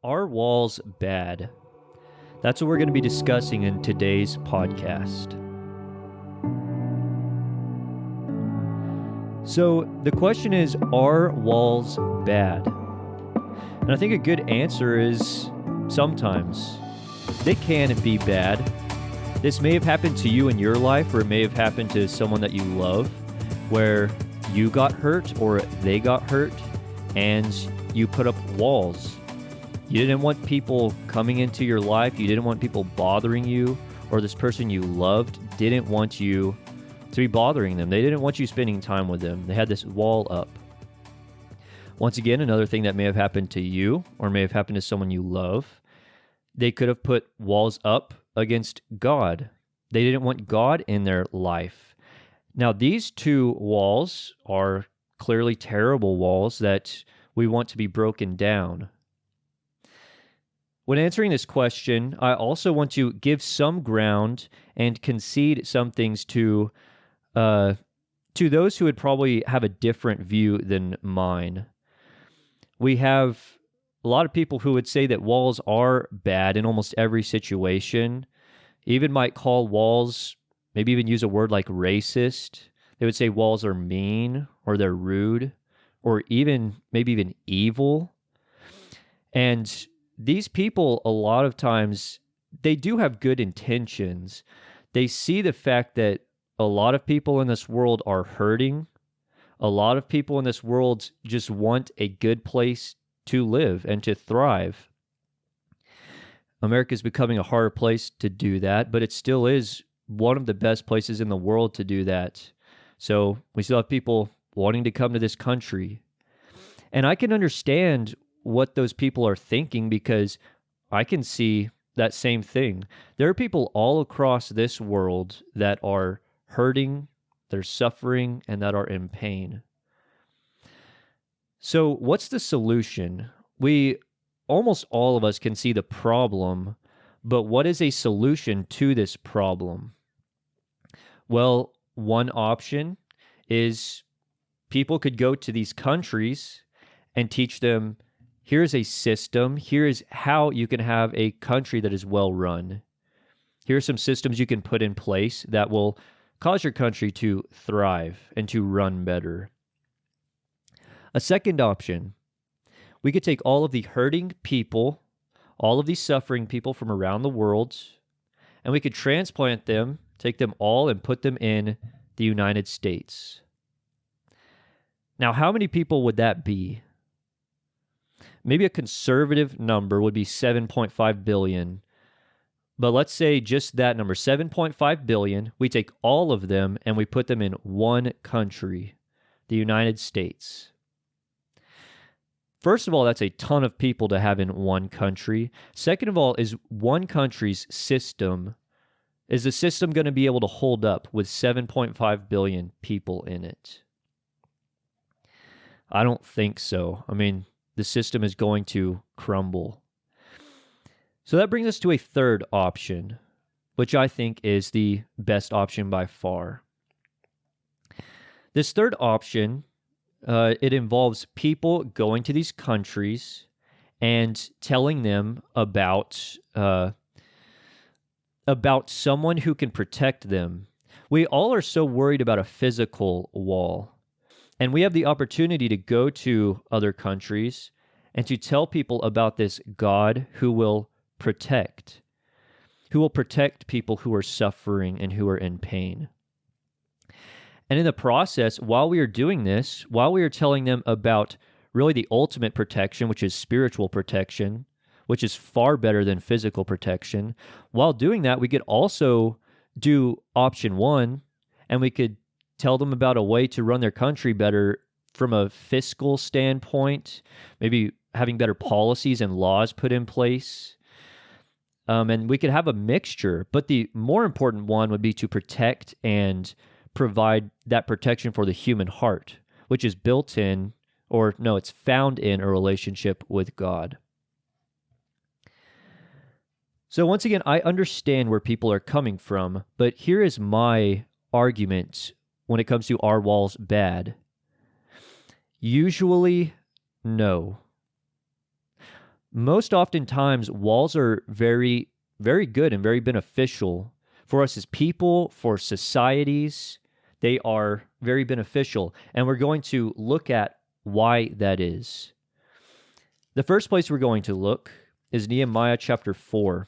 Are walls bad? That's what we're going to be discussing in today's podcast. So the question is, are walls bad? And I think a good answer is sometimes. They can be bad. This may have happened to you in your life, or it may have happened to someone that you love, where you got hurt or they got hurt, and you put up walls. You didn't want people coming into your life. You didn't want people bothering you, or this person you loved didn't want you to be bothering them. They didn't want you spending time with them. They had this wall up. Once again, another thing that may have happened to you or may have happened to someone you love, they could have put walls up against God. They didn't want God in their life. Now, these two walls are clearly terrible walls that we want to be broken down. When answering this question, I also want to give some ground and concede some things to those who would probably have a different view than mine. We have a lot of people who would say that walls are bad in almost every situation, even might call walls, maybe even use a word like racist. They would say walls are mean, or they're rude, or maybe even evil. And these people, a lot of times, they do have good intentions. They see the fact that a lot of people in this world are hurting. A lot of people in this world just want a good place to live and to thrive. America is becoming a harder place to do that, but it still is one of the best places in the world to do that. So we still have people wanting to come to this country. And I can understand what those people are thinking, because I can see that same thing. There are people all across this world that are hurting, they're suffering, and that are in pain. So what's the solution? Almost all of us can see the problem, but what is a solution to this problem? Well, one option is people could go to these countries and teach them, here's a system. Here's how you can have a country that is well run. Here are some systems you can put in place that will cause your country to thrive and to run better. A second option, we could take all of the hurting people, all of these suffering people from around the world, and we could transplant them, take them all and put them in the United States. Now, how many people would that be? Maybe a conservative number would be 7.5 billion. But let's say just that number, 7.5 billion, we take all of them and we put them in one country, the United States. First of all, that's a ton of people to have in one country. Second of all, is one country's system, is the system going to be able to hold up with 7.5 billion people in it? I don't think so. I mean, the system is going to crumble. So that brings us to a third option, which I think is the best option by far. This third option, it involves people going to these countries and telling them about someone who can protect them. We all are so worried about a physical wall. And we have the opportunity to go to other countries and to tell people about this God who will protect people who are suffering and who are in pain. And in the process, while we are doing this, while we are telling them about really the ultimate protection, which is spiritual protection, which is far better than physical protection, while doing that, we could also do option one, and we could tell them about a way to run their country better from a fiscal standpoint, maybe having better policies and laws put in place. And we could have a mixture, but the more important one would be to protect and provide that protection for the human heart, which is it's found in a relationship with God. So once again, I understand where people are coming from, but here is my argument when it comes to are walls bad. Usually, no. most oftentimes walls are very, very good and very beneficial for us as people, for societies. They are very beneficial, and we're going to look at why that is. The first place we're going to look is Nehemiah chapter 4.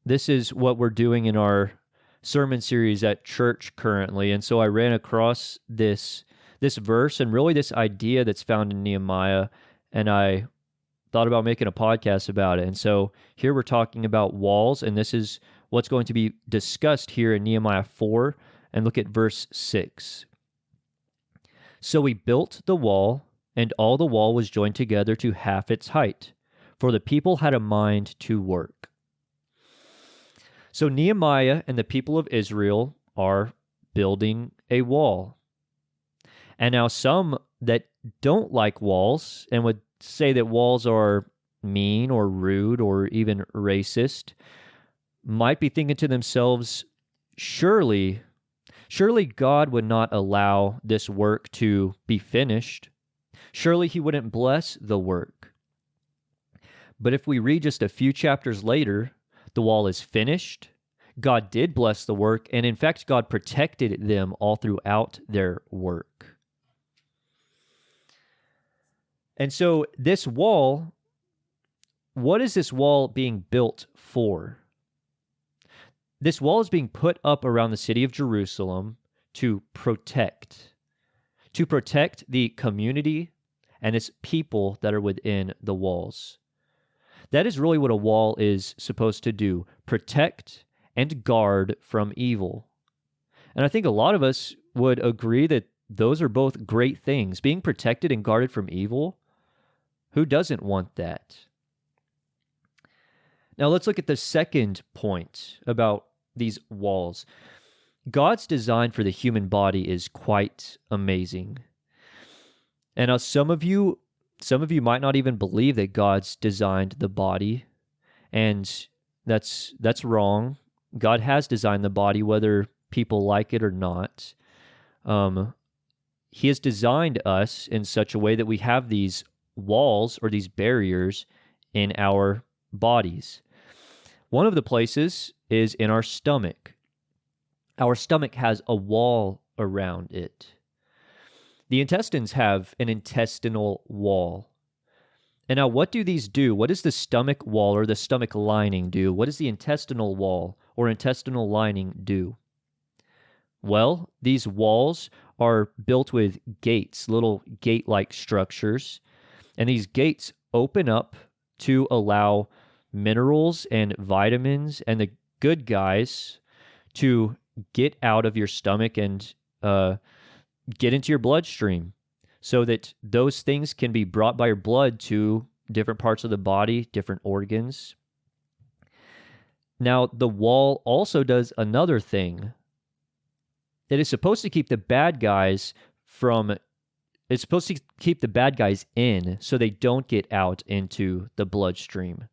This is what we're doing in our sermon series at church currently, and so I ran across this verse and really this idea that's found in Nehemiah, and I thought about making a podcast about it. And so here we're talking about walls, and this is what's going to be discussed here in Nehemiah 4, and look at verse 6. So we built the wall, and all the wall was joined together to half its height, for the people had a mind to work. So Nehemiah and the people of Israel are building a wall. And now some that don't like walls and would say that walls are mean or rude or even racist might be thinking to themselves, surely God would not allow this work to be finished. Surely he wouldn't bless the work. But if we read just a few chapters later, the wall is finished. God did bless the work, and in fact, God protected them all throughout their work. And so this wall, what is this wall being built for? This wall is being put up around the city of Jerusalem to protect the community and its people that are within the walls. That is really what a wall is supposed to do, protect and guard from evil. And I think a lot of us would agree that those are both great things. Being protected and guarded from evil, who doesn't want that? Now let's look at the second point about these walls. God's design for the human body is quite amazing. And now some of you might not even believe that God's designed the body, and that's wrong. God has designed the body, whether people like it or not. He has designed us in such a way that we have these walls or these barriers in our bodies. One of the places is in our stomach. Our stomach has a wall around it. The intestines have an intestinal wall. And now what do these do? What does the stomach wall or the stomach lining do? What does the intestinal wall or intestinal lining do? Well, these walls are built with gates, little gate-like structures, and these gates open up to allow minerals and vitamins and the good guys to get out of your stomach and get into your bloodstream so that those things can be brought by your blood to different parts of the body, different organs. Now, the wall also does another thing. It is supposed to keep the bad guys it's supposed to keep the bad guys in so they don't get out into the bloodstream.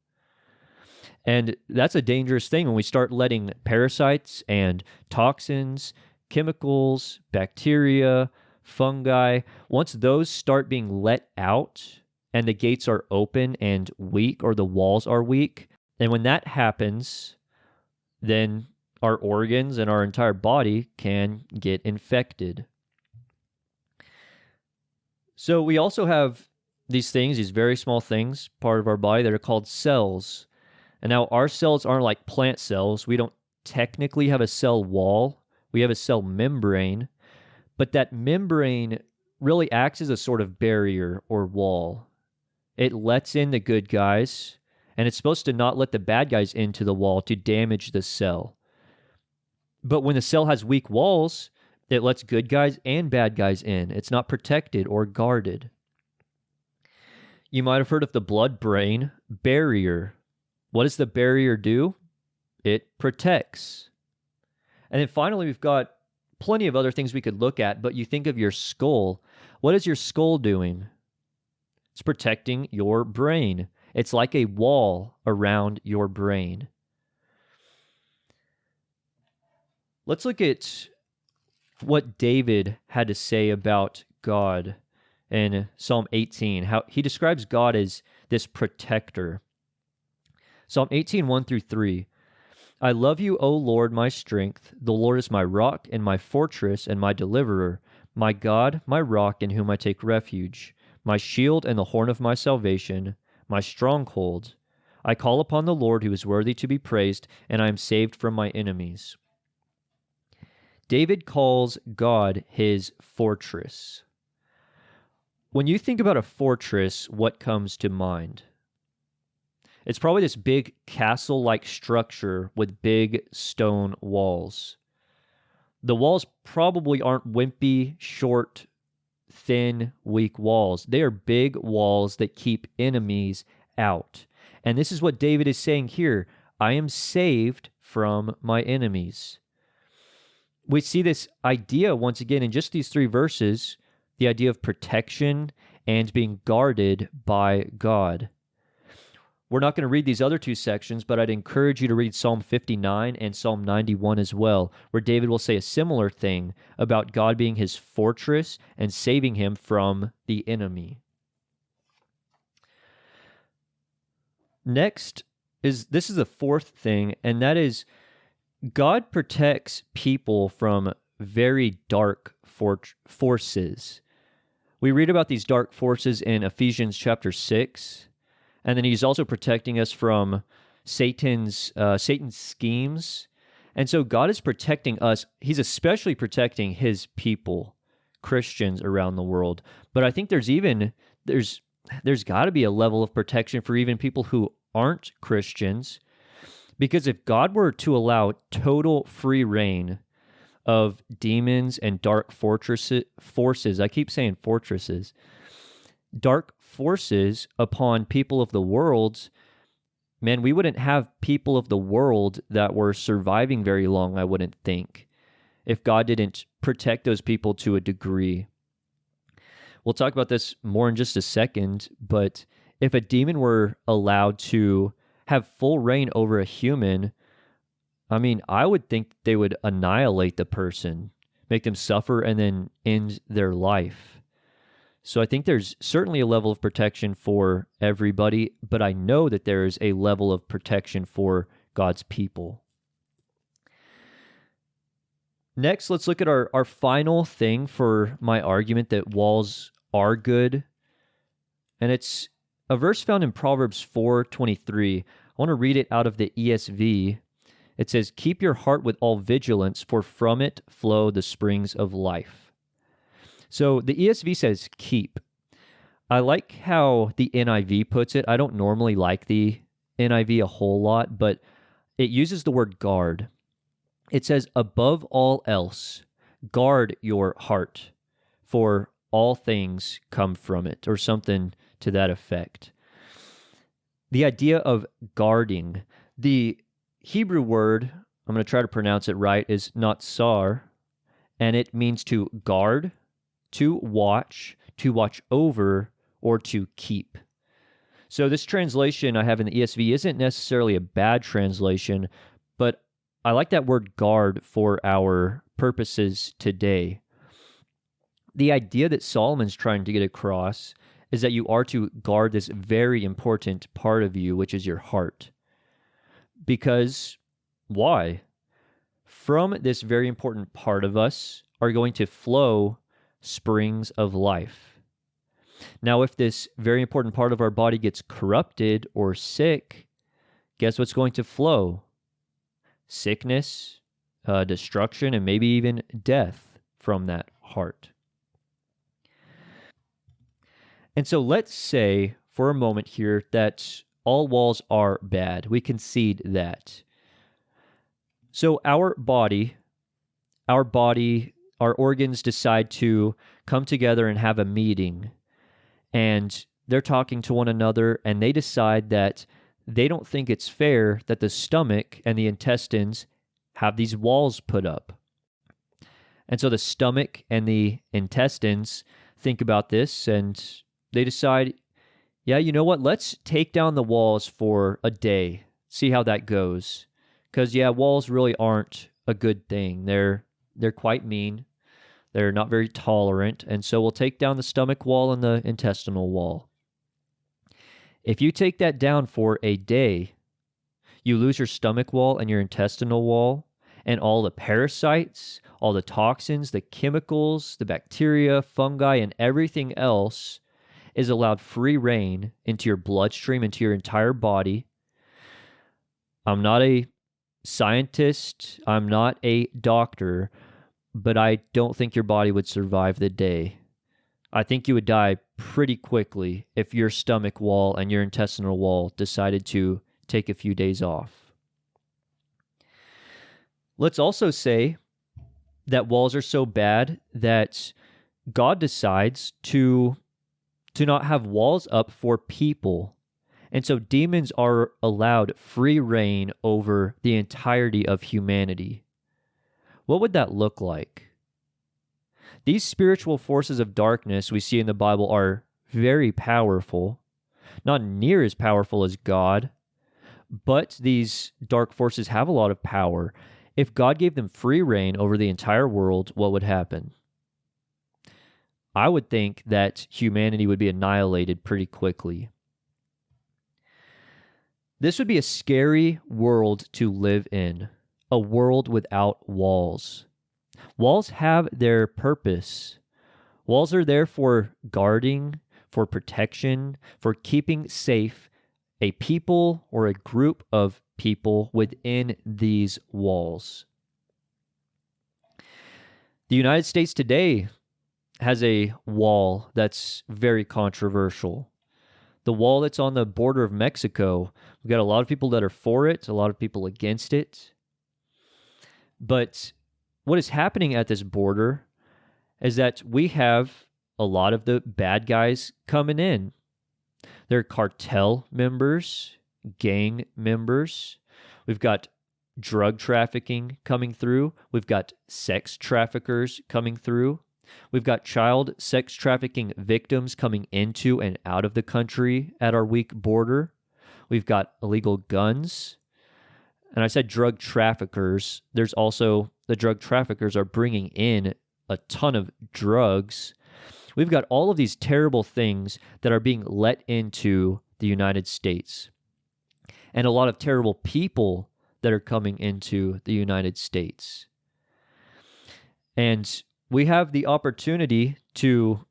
And that's a dangerous thing when we start letting parasites and toxins, chemicals, bacteria, fungi, once those start being let out and the gates are open and weak or the walls are weak, and when that happens, then our organs and our entire body can get infected. So we also have these things, these very small things, part of our body that are called cells. And now our cells aren't like plant cells. We don't technically have a cell wall. We have a cell membrane, but that membrane really acts as a sort of barrier or wall. It lets in the good guys, and it's supposed to not let the bad guys into the wall to damage the cell. But when the cell has weak walls, it lets good guys and bad guys in. It's not protected or guarded. You might have heard of the blood-brain barrier. What does the barrier do? It protects. And then finally, we've got plenty of other things we could look at, but you think of your skull. What is your skull doing? It's protecting your brain. It's like a wall around your brain. Let's look at what David had to say about God in Psalm 18, how he describes God as this protector. Psalm 18, 1 through 3. I love you, O Lord, my strength. The Lord is my rock and my fortress and my deliverer, my God, my rock in whom I take refuge, my shield and the horn of my salvation, my stronghold. I call upon the Lord who is worthy to be praised, and I am saved from my enemies. David calls God his fortress. When you think about a fortress, what comes to mind? It's probably this big castle-like structure with big stone walls. The walls probably aren't wimpy, short, thin, weak walls. They are big walls that keep enemies out. And this is what David is saying here. I am saved from my enemies. We see this idea once again in just these 3 verses, the idea of protection and being guarded by God. We're not going to read these other 2 sections, but I'd encourage you to read Psalm 59 and Psalm 91 as well, where David will say a similar thing about God being his fortress and saving him from the enemy. Next is this is the 4th thing, and that is God protects people from very dark forces. We read about these dark forces in Ephesians chapter 6. And then he's also protecting us from Satan's schemes. And so God is protecting us. He's especially protecting his people, Christians around the world. But I think there's got to be a level of protection for even people who aren't Christians. Because if God were to allow total free reign of demons and dark forces, I keep saying fortresses, dark forces upon people of the world, man, we wouldn't have people of the world that were surviving very long, I wouldn't think, if God didn't protect those people to a degree. We'll talk about this more in just a second, but if a demon were allowed to have full reign over a human, I mean, I would think they would annihilate the person, make them suffer, and then end their life. So I think there's certainly a level of protection for everybody, but I know that there is a level of protection for God's people. Next, let's look at our final thing for my argument that walls are good. And it's a verse found in Proverbs 4:23. I want to read it out of the ESV. It says, "Keep your heart with all vigilance, for from it flow the springs of life." So the ESV says keep. I like how the NIV puts it. I don't normally like the NIV a whole lot, but it uses the word guard. It says, above all else, guard your heart, for all things come from it, or something to that effect. The idea of guarding, the Hebrew word, I'm going to try to pronounce it right, is natsar, and it means to guard, to watch over, or to keep. So this translation I have in the ESV isn't necessarily a bad translation, but I like that word guard for our purposes today. The idea that Solomon's trying to get across is that you are to guard this very important part of you, which is your heart. Because why? From this very important part of us are going to flow springs of life. Now, if this very important part of our body gets corrupted or sick, guess what's going to flow? Sickness, destruction, and maybe even death from that heart. And so let's say for a moment here that all walls are bad. We concede that. So our body, our organs decide to come together and have a meeting, and they're talking to one another, and they decide that they don't think it's fair that the stomach and the intestines have these walls put up. And so the stomach and the intestines think about this, and they decide, yeah, you know what? Let's take down the walls for a day, see how that goes. Because, yeah, walls really aren't a good thing. They're quite mean. They're not very tolerant, and so we'll take down the stomach wall and the intestinal wall. If you take that down for a day, you lose your stomach wall and your intestinal wall, and all the parasites, all the toxins, the chemicals, the bacteria, fungi, and everything else is allowed free reign into your bloodstream, into your entire body. I'm not a scientist, I'm not a doctor, but I don't think your body would survive the day. I think you would die pretty quickly if your stomach wall and your intestinal wall decided to take a few days off. Let's also say that walls are so bad that God decides to not have walls up for people. And so demons are allowed free reign over the entirety of humanity. What would that look like? These spiritual forces of darkness we see in the Bible are very powerful, not near as powerful as God, but these dark forces have a lot of power. If God gave them free reign over the entire world, what would happen? I would think that humanity would be annihilated pretty quickly. This would be a scary world to live in, a world without walls. Walls have their purpose. Walls are there for guarding, for protection, for keeping safe a people or a group of people within these walls. The United States today has a wall that's very controversial. The wall that's on the border of Mexico, we've got a lot of people that are for it, a lot of people against it. But what is happening at this border is that we have a lot of the bad guys coming in. They're cartel members, gang members. We've got drug trafficking coming through. We've got sex traffickers coming through. We've got child sex trafficking victims coming into and out of the country at our weak border. We've got illegal guns. And I said drug traffickers. There's also the drug traffickers are bringing in a ton of drugs. We've got all of these terrible things that are being let into the United States. And a lot of terrible people that are coming into the United States. And we have the opportunity to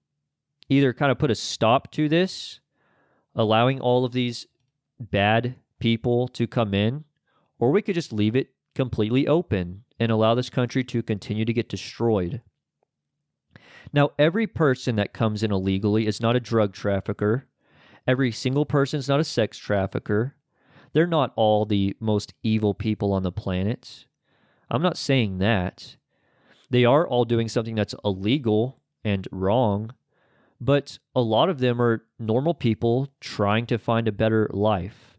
either kind of put a stop to this, allowing all of these bad people to come in, or we could just leave it completely open and allow this country to continue to get destroyed. Now, every person that comes in illegally is not a drug trafficker. Every single person is not a sex trafficker. They're not all the most evil people on the planet. I'm not saying that. They are all doing something that's illegal and wrong, but a lot of them are normal people trying to find a better life.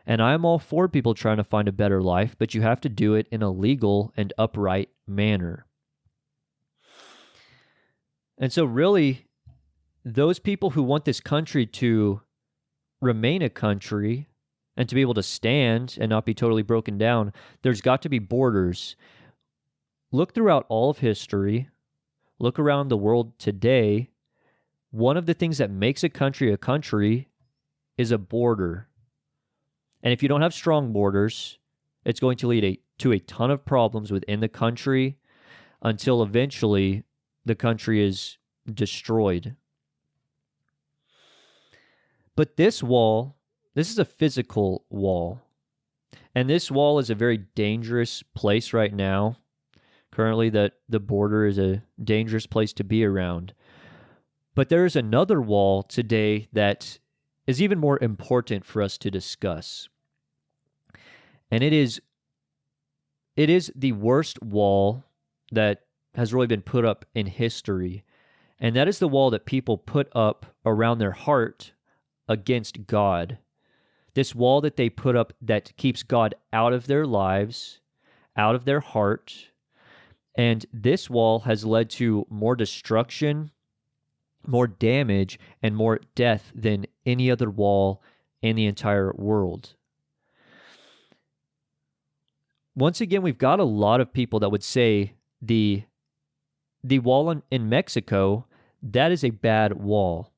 And I'm all for people trying to find a better life, but you have to do it in a legal and upright manner. And so really, those people who want this country to remain a country and to be able to stand and not be totally broken down, there's got to be borders. Look throughout all of history, look around the world today. One of the things that makes a country is a border. And if you don't have strong borders, it's going to lead to a ton of problems within the country until eventually the country is destroyed. But this wall, this is a physical wall. And this wall is a very dangerous place right now. Currently, the border is a dangerous place to be around. But there is another wall today that is even more important for us to discuss. And it is the worst wall that has really been put up in history. And that is the wall that people put up around their heart against God. This wall that they put up that keeps God out of their lives, out of their heart. And this wall has led to more destruction, more damage, and more death than any other wall in the entire world. Once again, we've got a lot of people that would say the the wall in Mexico, that is a bad wall.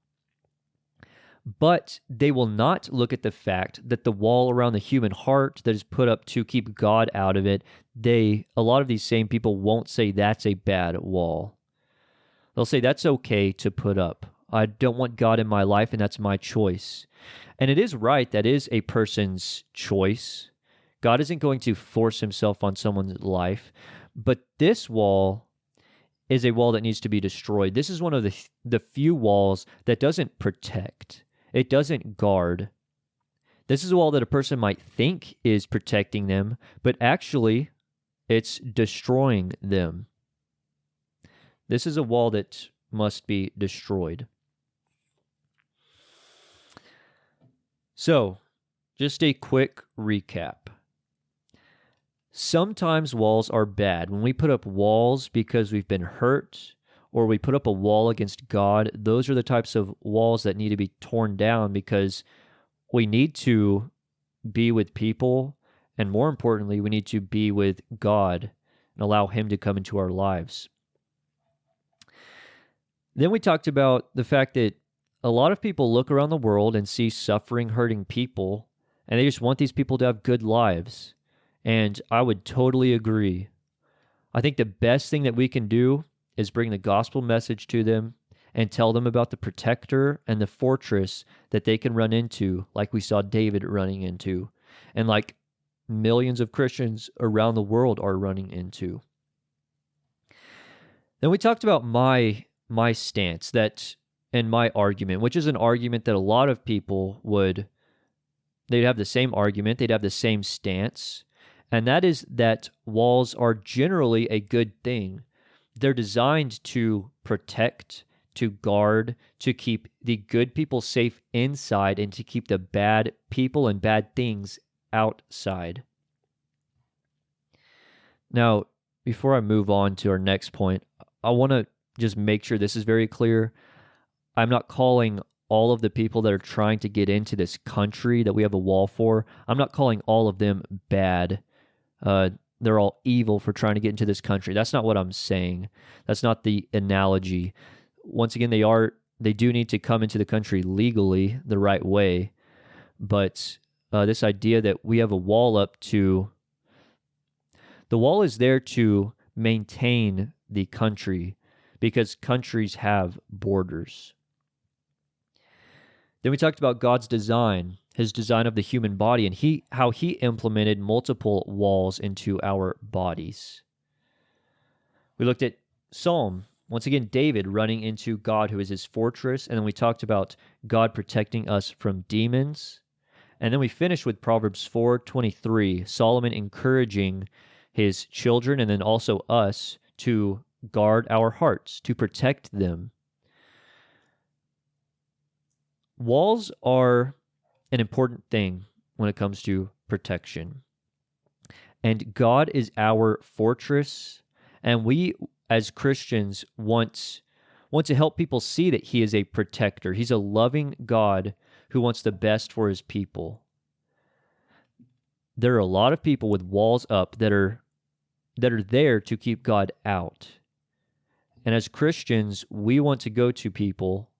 But they will not look at the fact that the wall around the human heart that is put up to keep God out of it, a lot of these same people won't say that's a bad wall. They'll say that's okay to put up. I don't want God in my life, and that's my choice. And it is right, that is a person's choice. God isn't going to force himself on someone's life. But this wall is a wall that needs to be destroyed. This is one of the few walls that doesn't protect. It doesn't guard. This is a wall that a person might think is protecting them, but actually it's destroying them. This is a wall that must be destroyed. So, just a quick recap. Sometimes walls are bad. When we put up walls because we've been hurt, or we put up a wall against God, those are the types of walls that need to be torn down because we need to be with people, and more importantly, we need to be with God and allow Him to come into our lives. Then we talked about the fact that a lot of people look around the world and see suffering, hurting people, and they just want these people to have good lives. And I would totally agree. I think the best thing that we can do is bring the gospel message to them and tell them about the protector and the fortress that they can run into, like we saw David running into, and like millions of Christians around the world are running into. Then we talked about my stance, that and my argument, which is an argument that a lot of people they'd have the same argument, they'd have the same stance, and that is that walls are generally a good thing. They're designed to protect, to guard, to keep the good people safe inside, and to keep the bad people and bad things outside. Now, before I move on to our next point, I want to just make sure this is very clear. I'm not calling all of the people that are trying to get into this country that we have a wall for, I'm not calling all of them bad. They're all evil for trying to get into this country. That's not what I'm saying. That's not the analogy. Once again, they do need to come into the country legally the right way. But this idea that we have a wall up to, the wall is there to maintain the country because countries have borders. Then we talked about God's design, His design of the human body, and how He implemented multiple walls into our bodies. We looked at Psalm, once again, David running into God, who is his fortress, and then we talked about God protecting us from demons. And then we finished with Proverbs 4:23, Solomon encouraging his children and then also us to guard our hearts, to protect them. Walls are an important thing when it comes to protection. And God is our fortress, and we as Christians want to help people see that He is a protector. He's a loving God who wants the best for His people. There are a lot of people with walls up that are there to keep God out. And as Christians, we want to go to people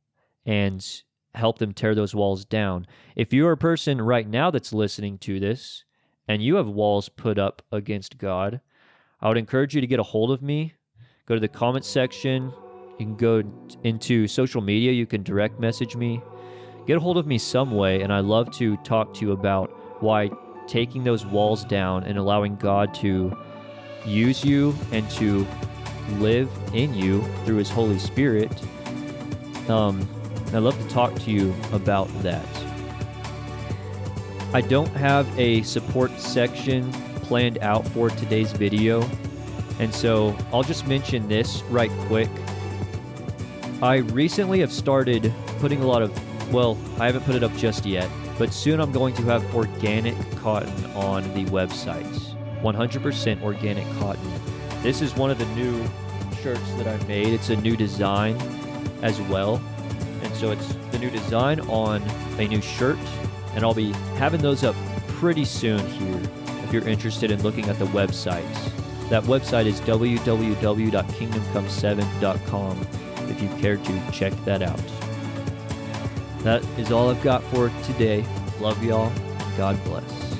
and help them tear those walls down. If you're a person right now that's listening to this and you have walls put up against God, I would encourage you to get a hold of me. Go to the comment section. You can go into social media. You can direct message me. Get a hold of me some way, and I'd love to talk to you about why taking those walls down and allowing God to use you and to live in you through His Holy Spirit. I'd love to talk to you about that. I don't have a support section planned out for today's video, and so I'll just mention this right quick. I recently have started putting a lot of, I haven't put it up just yet, but soon I'm going to have organic cotton on the website. 100% organic cotton. This is one of the new shirts that I made. It's a new design as well. And so it's the new design on a new shirt, and I'll be having those up pretty soon here if you're interested in looking at the website. That website is www.kingdomcome7.com if you care to check that out. That is all I've got for today. Love y'all. God bless.